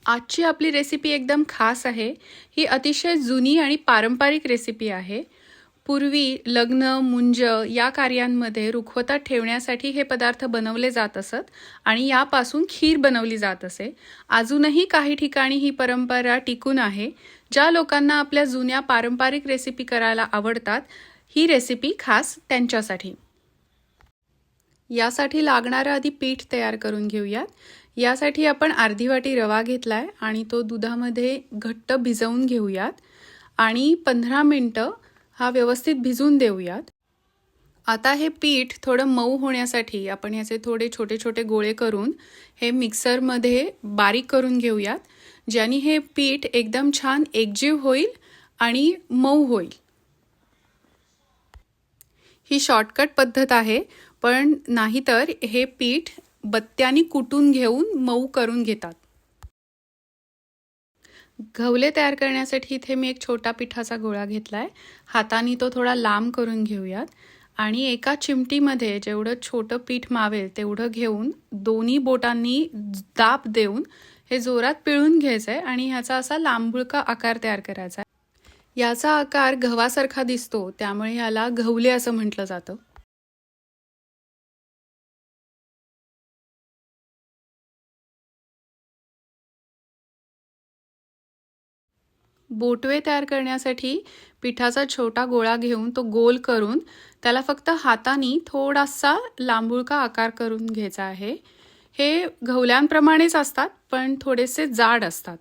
आजची आपली रेसिपी एकदम खास आहे। ही अतिशय जुनी आणि पारंपरिक रेसिपी आहे। पूर्वी लग्न, मुंज या कार्यांमध्ये रुखवतात ठेवण्यासाठी हे पदार्थ बनवले जात असत आणि यापासून खीर बनवली जात असे। अजूनही काही ठिकाणी ही परंपरा टिकून आहे। ज्या लोकांना आपल्या जुन्या पारंपरिक रेसिपी करायला आवडतात, ही रेसिपी खास त्यांच्यासाठी। यासाठी लागणारं आधी पीठ तयार करून घेऊयात। यासाठी आपण अर्धी वाटी रवा घेतलाय आणि तो दुधामध्ये घट्ट भिजवून घेऊयात आणि 15 मिनिटं हा व्यवस्थित भिजून देऊयात। आता हे पीठ थोडं मऊ होण्यासाठी आपण याचे थोडे छोटे छोटे गोळे करून हे मिक्सरमध्ये बारीक करून घेऊयात, ज्याने हे पीठ एकदम छान एकजीव होईल आणि मऊ होईल। ही शॉर्टकट पद्धत आहे, पण नाहीतर हे पीठ बत्त्याने कुटून घेऊन मऊ करून घेतात। घवले तयार करण्यासाठी इथे मी एक छोटा पिठाचा गोळा घेतलाय। हाताने तो थोडा लांब करून घेऊयात आणि एका चिमटीमध्ये जेवढं छोटं पीठ मावेल तेवढं घेऊन दोन्ही बोटांनी दाब देऊन हे जोरात पिळून घ्यायचंय आणि ह्याचा असा लांबुळका आकार तयार करायचा आहे। याचा आकार गव्हासारखा दिसतो, त्यामुळे ह्याला घवले असं म्हटलं जातं। बोटवे तयार करण्यासाठी पिठाचा छोटा गोळा घेऊन तो गोल करून त्याला फक्त हाताने थोडासा लांबुळका आकार करून घ्यायचा आहे। हे घवल्यांप्रमाणेच असतात, पण थोडेसे जाड असतात।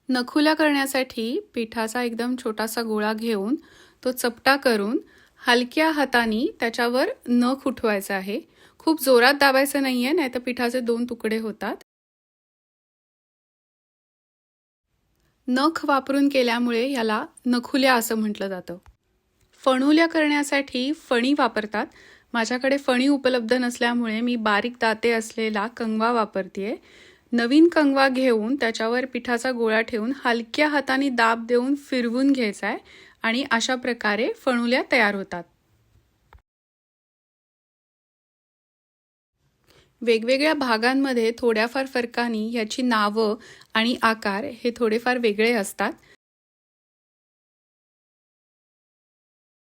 नखुल्या करण्यासाठी पिठाचा एकदम छोटासा गोळा घेऊन तो चपटा करून हलक्या हाताने त्याच्यावर नख उठवायचा आहे। खूप जोरात दाबायचं नाहीये, नाहीतर पिठाचे दोन तुकडे होतात। नख वापरून केल्यामुळे याला नखुल्या असं म्हटलं जातं। फणुल्या करण्यासाठी फणी वापरतात। माझ्याकडे फणी उपलब्ध नसल्यामुळे मी बारीक दाते असलेला कंगवा वापरतेय। नवीन कंगवा घेऊन त्याच्यावर पिठाचा गोळा ठेवून हलक्या हाताने दाब देऊन फिरवून घ्यायचा आहे आणि अशा प्रकारे फणुल्या तयार होतात। वेगवेगळ्या भागांमध्ये थोड्याफार फरकाने याची नावं आणि आकार हे थोडेफार वेगळे असतात।